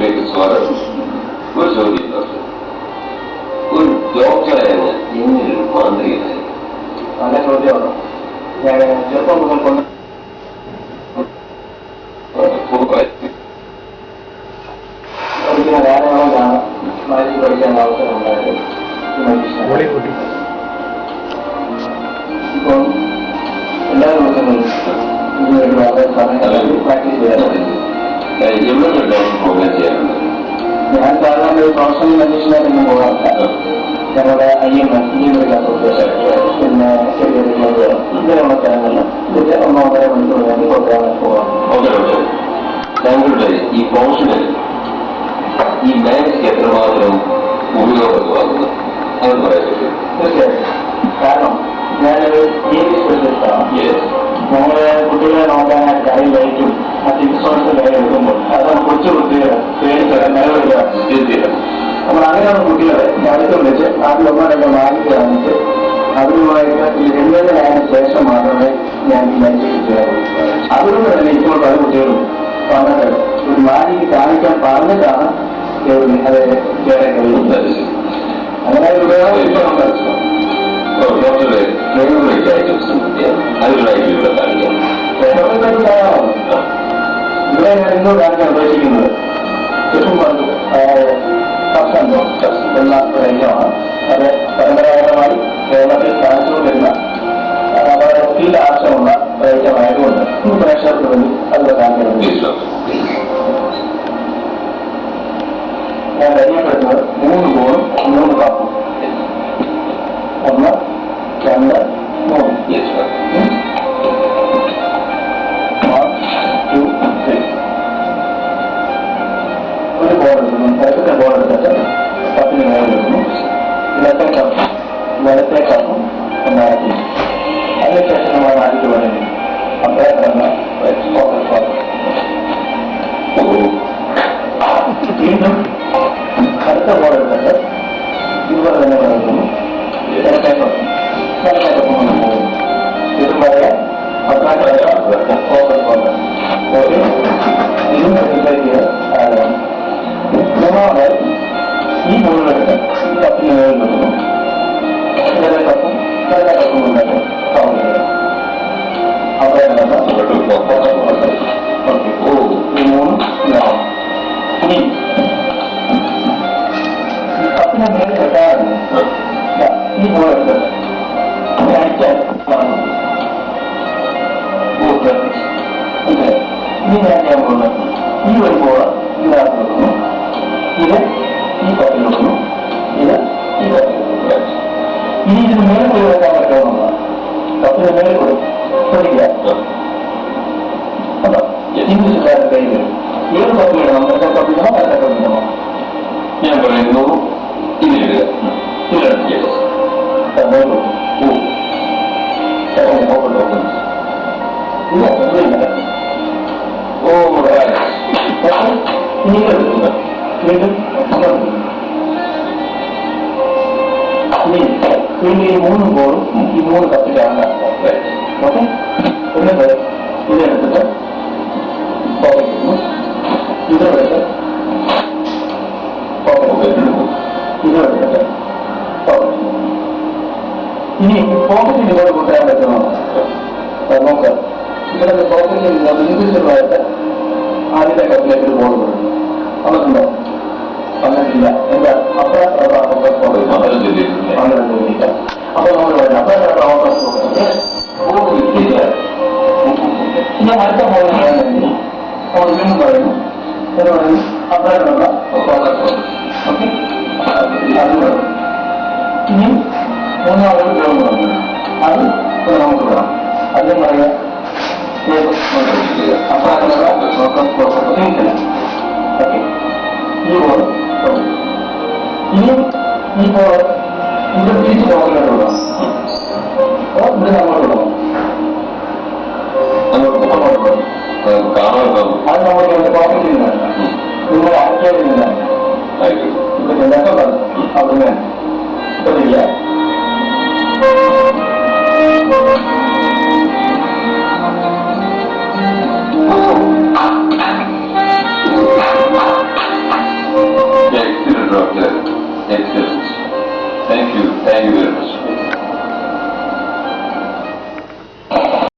ചോദ്യത്തിലേക്ക് സ്വാഗതം. ഒരു ചോദ്യം ഡോക്ടർ, ഒരു ഡോക്ടറായാണ് എങ്ങനെയൊരു മാന്ത്രികനായി? നല്ല ചോദ്യമാണ്. ഞാൻ ചെറുപ്പം മുതൽ കൊണ്ട് പഠിക്കുന്ന ധാരാളമാണ് മാറ്റി പഠിക്കാൻ അവസരം ഉണ്ടായത്. ഇപ്പം എല്ലാ ദിവസങ്ങളും പ്രാക്ടീസ് ചെയ്യാറുണ്ട്. ഞാൻ സാധാരണ ഒരു പ്രൊഫഷണൽ മനുഷ്യനായിട്ടൊന്നും പോകാറില്ല. ഞങ്ങളുടെ IMS മെഡിക്കൽ അസോസിയേഷൻ, പിന്നെ ചെറിയ ഇങ്ങനെയുള്ള സ്ഥലങ്ങളിൽ ഇതിന്റെ 1.5 മണിക്കൂർ വേണ്ടി പ്രോഗ്രാമിൽ പോകാം. താങ്കളുടെ ഈ പ്രൊഫഷനിൽ ഈ മാത്സ് എത്രമാത്രം ഉപയോഗപ്രദമാകുന്നു അത് പറയാൻ പറ്റും? തീർച്ചയായിട്ടും. കാരണം ഞാനൊരു സ്പെഷ്യലിസ്റ്റാണ്. ഞങ്ങള് കുട്ടികളെ നോക്കാനായിട്ട് കറിയിലേക്കും മറ്റ് ഇൻഷുറൻസ് കയ്യിൽ എടുക്കുമ്പോൾ അത് കൊച്ചു കുട്ടികളെ പേടിച്ച് നിലവിളിക്കുക. നമ്മൾ അങ്ങനെയുള്ള കുട്ടികളെ അടുത്ത് വിളിച്ച് ആദ്യം 1-2 മാർക്ക് കാണിച്ച് അവരുമായിട്ട് രമ്യതയായതിനു ശേഷം മാത്രമേ ഞാൻ ഈ ലൈഫ് ചെയ്യാറുള്ളൂ. അതുകൊണ്ട് തന്നെ ഇപ്പോൾ പല കുട്ടികളും വന്നിട്ട് ഒരു മാജിക്ക് കാണിക്കാൻ പറഞ്ഞിട്ടാണ് അത് ചെയ്യാൻ കഴിയുന്നത്. അങ്ങനെ ഒരു ഉപയോഗം ഇപ്പോൾ നമ്മൾ ഡോക്ടറെ ഫേവറേറ്റ് ഐറ്റംസ് അതിലുള്ള കാണിക്കാം. ഇവിടെ ഞാൻ ഇന്നും കാണിക്കാൻ ഉദ്ദേശിക്കുന്നത് ചെറുപ്പും എന്ന ഒരു ഐറ്റമാണ്. അത് പരമ്പരാഗതമായി കേരളത്തിൽ കാണിച്ചുകൊണ്ടിരുന്ന വളരെ സ്കിൽ ആവശ്യമുള്ള ഒരു ഐറ്റമായതുകൊണ്ട് പ്രേക്ഷകർക്ക് വേണ്ടി അത് കാണിക്കുന്നത്. ഞാൻ പരിചയപ്പെടുത്തുന്നത് 3 ബോളും 3 കപ്പും. 1, 2, 3. 1, 2, 3. ഒരു ബോൾ എടുക്കുന്നു. ഇടത്തെ ബോൾ എടുത്തിട്ട് കപ്പിന് മേലെ എടുക്കുന്നു. വലത്തെ കപ്പും ഒന്നാക്കി അതിനുശേഷം നമ്മൾ ആദ്യത്തെ പറയുന്നു അപ്പേ കിടന്ന് വീണ്ടും അടുത്ത ബോൾ എടുത്തിട്ട് ഇതുപോലെ തന്നെ പറയുന്നു. ഇടത്തെ കപ്പും വലത്തെ കപ്പും കൊണ്ട് പോകുന്നു. ഇതും പറയാൻ ഇതും ആകണം. മൂന്നാമതായി ഈ ബോളിലെടുത്ത് ഈ കപ്പിന് മേളിൽ വെക്കുന്നു. ഇടത്തെ കപ്പും വലത്തെ കപ്പും കൊണ്ടിട്ട് കൗണ്ട് ചെയ്യാം. അവിടെ കിടന്ന് ഈ 3 ഇതാവും. ഇനി കപ്പിനെ മേളിൽ വെക്കാറുണ്ട്. ഈ ബോളെടുത്ത് അടിച്ചാൽ ഇനി ഞാൻ ചെയ്യാൻ പോകുന്നത് ഈ ഒരു ബോള് ഇതിനകത്ത് വെക്കുന്നു. ഇത് ഈ കപ്പിൽ വെക്കുന്നു. ഇത് ഈ കപ്പിൽ വെക്കുന്നു. ഇനി ഇതിന് മേൽ പോയി വെക്കാൻ പറ്റുമെന്നുള്ളതാണ്. കപ്പിന് മേൽ പോയി ശ്രദ്ധിക്കുക. അല്ലോ ഇംഗ്ലീഷുകാരുടെ കയ്യിൽ ഏത് കപ്പിൽ ഇടണം? മറ്റേ കപ്പിലോ മറ്റേ കപ്പിലോ? ഞാൻ പറയുന്നു ഇതിലിടുക. വീണ്ടും ഈ 3 ബോളും ഈ 3 കപ്പിലാണ്. ഓക്കെ, എന്നിട്ട് ഇതെടുത്തിട്ട് പോക്കറ്റിടുന്നു. ഇതെടുത്ത് പോക്കറ്റിടുന്നു. ഇതെടുത്തിട്ട് പോക്കറ്റിടുന്നു. ഇനി പോക്കറ്റിൽ ഇങ്ങോട്ട് കൂട്ടാൻ പറ്റുന്നതാണ്. നോക്കാം, ഇവിടെ പോക്കറ്റിൽ ഇൻഡിവിജ്വലായിട്ട് ആദ്യത്തെ കപ്പിലേക്ക് ഒരു ബോൾ കൊടുക്കും. വന്നിട്ടുണ്ടോ? വന്നിട്ടില്ല. എന്താ അപ്പഴ അപ്പൊ നമ്മൾ പറയാം ഇനി അടുത്ത ബോൾ നമ്മൾ വീണ്ടും പറയുന്നു. എന്ന് പറയുന്നു അപ്പഴ ഓക്കെ. ഇനി 3ാമത് ഉപയോഗം പറഞ്ഞു. അത് നമുക്ക് വിടാം. അതിന് പറയാം ഓക്കെ. ഈ ബോൾ ഇനി ഈ ബോൾ ഇത് തിരിച്ച് പോകലോട്ട് വിടാം. ഇത് അങ്ങോട്ട് വിടാം. അത് നമ്മൾ പോക്കറ്റിൽ നിന്നാണ്, നിങ്ങൾ അടയ്ക്കേണ്ടി നിന്നാണ്. ഇത് ചിലപ്പോൾ അവിടെ ശ്രദ്ധിക്കുക. Thank you very much.